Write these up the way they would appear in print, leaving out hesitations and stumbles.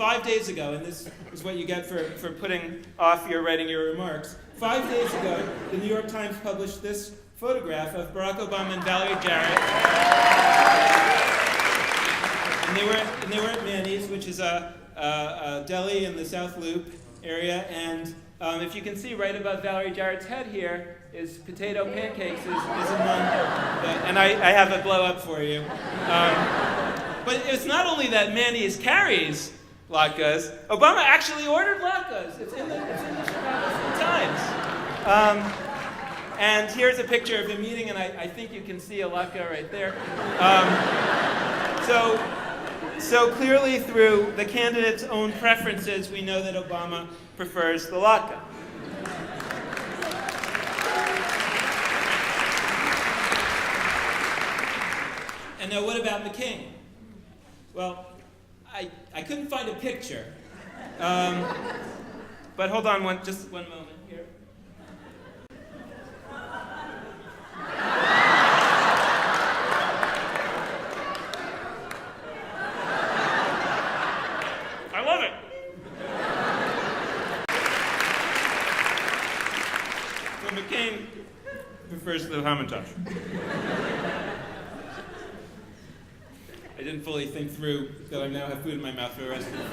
5 days ago, and this is what you get for putting off your writing your remarks. 5 days ago, the New York Times published this photograph of Barack Obama and Valerie Jarrett. And they were at Manny's, which is a deli in the South Loop area. And if you can see right above Valerie Jarrett's head here is potato pancakes is among and I have a blow up for you. But it's not only that Manny's carries latkes. Obama actually ordered latkes. It's in the Chicago Times. And here's a picture of him eating, and I think you can see a latke right there. So clearly through the candidate's own preferences, we know that Obama prefers the latke. And now what about McCain? Well, I couldn't find a picture. But hold on just one moment here. I love it. So McCain prefers the Hamantash. I didn't fully think through that I now have food in my mouth for the rest of the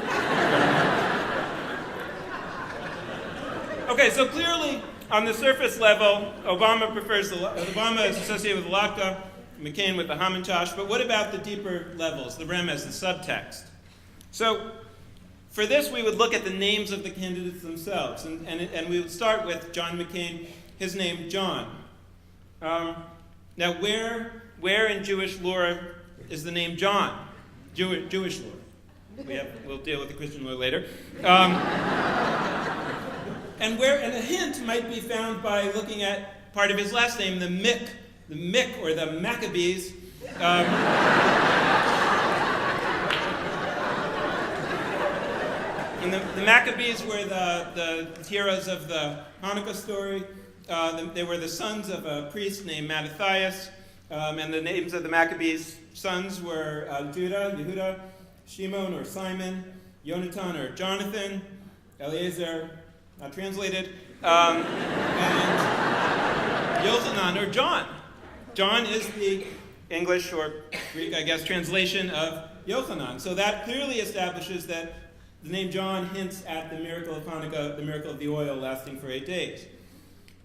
Okay, so clearly, on the surface level, Obama is associated with the latke, McCain with the Hamantash, but what about the deeper levels, the remes, the subtext? So, for this, we would look at the names of the candidates themselves, and we would start with John McCain, his name, John. Now, where in Jewish lore is the name John? Jewish lore. We'll deal with the Christian lore later. And a hint might be found by looking at part of his last name, the Mick or the Maccabees. And the Maccabees were the heroes of the Hanukkah story. They were the sons of a priest named Mattathias. And the names of the Maccabees' sons were Judah, Yehuda, Shimon or Simon, Yonatan or Jonathan, Eliezer, not translated, and Yochanan or John. John is the English or Greek, I guess, translation of Yochanan. So that clearly establishes that the name John hints at the miracle of Hanukkah, the miracle of the oil lasting for 8 days.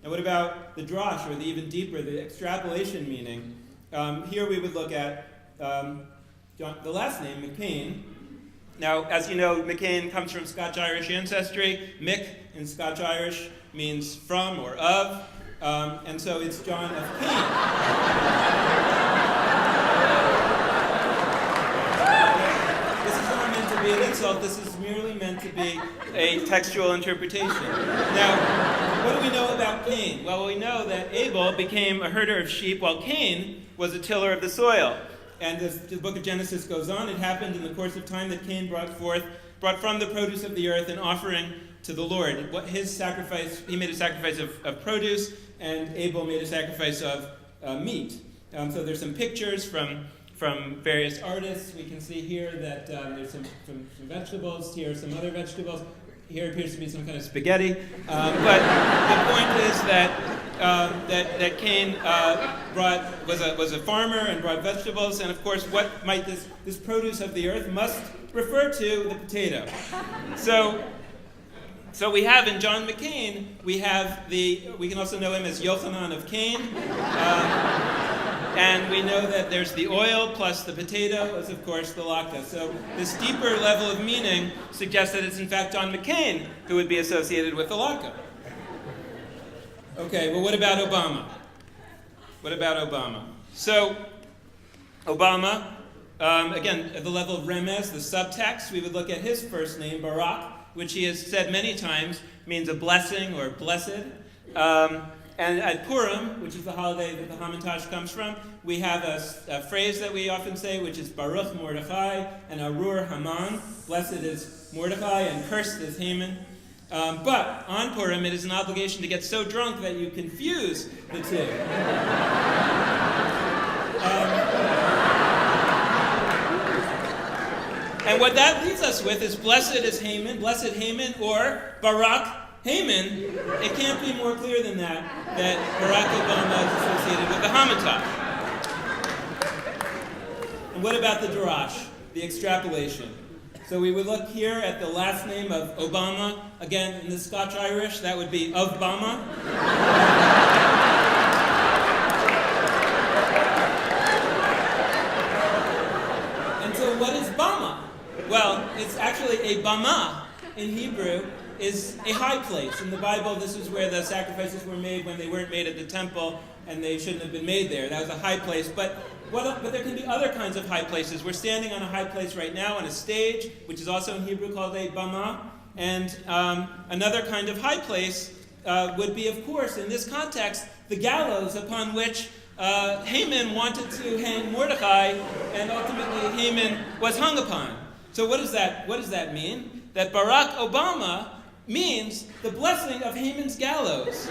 Now what about the drash, or the even deeper, the extrapolation meaning? Here we would look at the last name, McCain. Now, as you know, McCain comes from Scotch-Irish ancestry. Mick in Scotch-Irish means from or of, and so it's John of Cain. This is not meant to be an insult. This is merely meant to be a textual interpretation. Now, what do we know about Cain? Well, we know that Abel became a herder of sheep while Cain was a tiller of the soil. And as the book of Genesis goes on, it happened in the course of time that Cain brought from the produce of the earth an offering to the Lord. What his sacrifice, he made a sacrifice of produce, and Abel made a sacrifice of meat. So there's some pictures from various artists. We can see here that there's some vegetables. Here are some other vegetables. Here appears to be some kind of spaghetti. But the point is that Cain was a farmer and brought vegetables, and of course, what might this produce of the earth must refer to the potato. So we have in John McCain, we can also know him as Yochanan of Cain, and we know that there's the oil plus the potato is of course the latke. So this deeper level of meaning suggests that it's in fact John McCain who would be associated with the latke. Okay, well what about Obama? So Obama, again, at the level of remes, the subtext, we would look at his first name, Barak, which he has said many times means a blessing or blessed. And at Purim, which is the holiday that the Hamantash comes from, we have a phrase that we often say, which is Baruch Mordechai and Arur Haman. Blessed is Mordechai and cursed is Haman. But on Purim, it is an obligation to get so drunk that you confuse the two. And what that leaves us with is blessed is Haman, blessed Haman, or Barak Haman. It can't be more clear than that Barack Obama is associated with the Hamantash. And what about the darash, the extrapolation? So we would look here at the last name of Obama. Again, in the Scotch-Irish, that would be of Bama. And so what is Bama? Well, it's actually a Bama in Hebrew is a high place. In the Bible, this is where the sacrifices were made when they weren't made at the temple, and they shouldn't have been made there. That was a high place. But there can be other kinds of high places. We're standing on a high place right now on a stage, which is also in Hebrew called a bama. And another kind of high place would be, of course, in this context, the gallows upon which Haman wanted to hang Mordecai, and ultimately Haman was hung upon. So what does that mean? That Barack Obama means the blessing of Haman's gallows.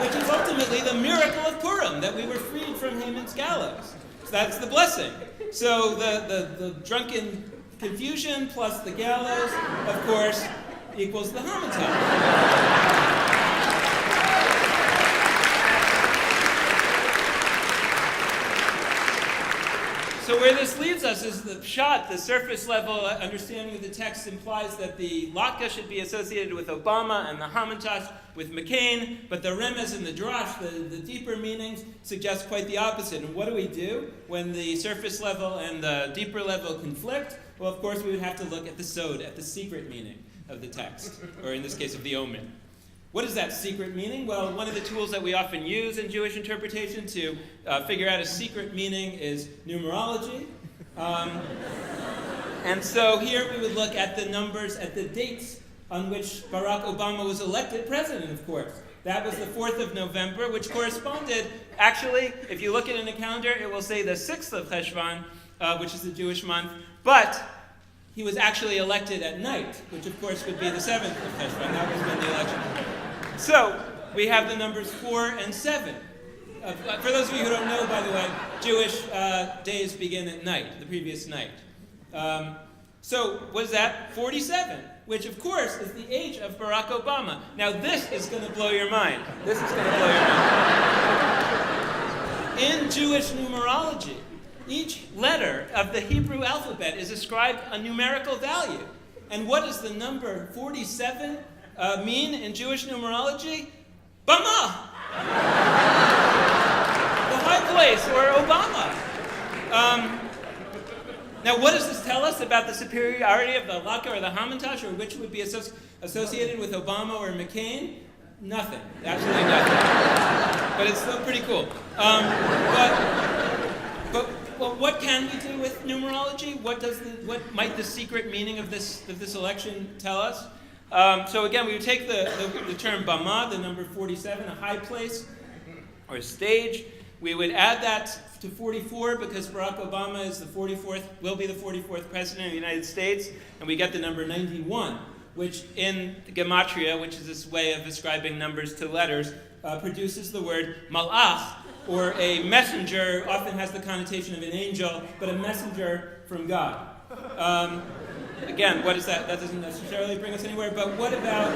Which is ultimately the miracle of Purim, that we were freed from Haman's gallows. So that's the blessing. So the drunken confusion plus the gallows, of course, equals the Hamantash. So where this leads us is the pshat, the surface level understanding of the text implies that the latke should be associated with Obama and the Hamantash with McCain, but the remez and the drash, the deeper meanings, suggest quite the opposite. And what do we do when the surface level and the deeper level conflict? Well, of course, we would have to look at the sod, at the secret meaning of the text, or in this case of the omen. What is that secret meaning? Well, one of the tools that we often use in Jewish interpretation to figure out a secret meaning is numerology. And so here we would look at the numbers, at the dates on which Barack Obama was elected president, of course. That was the 4th of November, which corresponded, actually, if you look at it in a calendar, it will say the 6th of Cheshvan, which is the Jewish month, but he was actually elected at night, which of course would be the 7th of Cheshvan. That was when the election was. So, we have the numbers 4 and 7. For those of you who don't know, by the way, Jewish days begin at night, the previous night. So, what is that? 47, which of course is the age of Barack Obama. Now this is going to blow your mind. This is going to blow your mind. In Jewish numerology, each letter of the Hebrew alphabet is ascribed a numerical value. And what does the number 47 mean in Jewish numerology? Bama! The high place, or Obama. Now, what does this tell us about the superiority of the Latke or the Hamantash, or which would be associated with Obama or McCain? Nothing. Absolutely nothing. But it's still pretty cool. But what can we do with numerology? What might the secret meaning of this election tell us? So again, we would take the term Bama, the number 47, a high place or stage. We would add that to 44 because Barack Obama is will be the 44th president of the United States, and we get the number 91, which in gematria, which is this way of ascribing numbers to letters, produces the word malach, or a messenger. Often has the connotation of an angel, but a messenger from God. Again, what is that? That doesn't necessarily bring us anywhere, but what about,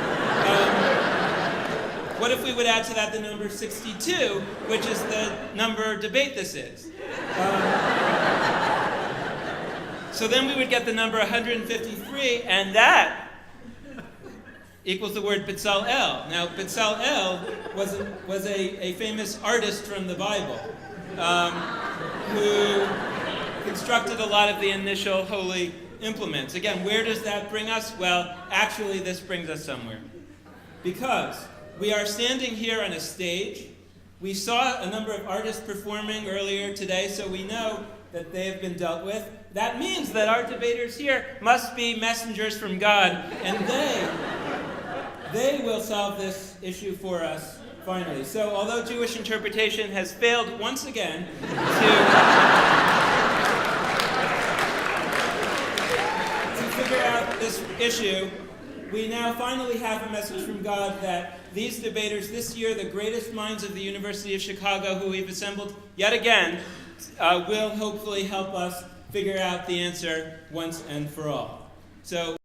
what if we would add to that the number 62, which is the number debate this is? So then we would get the number 153, and that equals the word Bezalel. Now, Bezalel was a famous artist from the Bible who constructed a lot of the initial holy implements. Again, where does that bring us? Well, actually, this brings us somewhere. Because we are standing here on a stage. We saw a number of artists performing earlier today, so we know that they have been dealt with. That means that our debaters here must be messengers from God, and they will solve this issue for us finally. So, although Jewish interpretation has failed once again to figure out this issue, we now finally have a message from God that these debaters this year, the greatest minds of the University of Chicago, who we've assembled yet again, will hopefully help us figure out the answer once and for all. So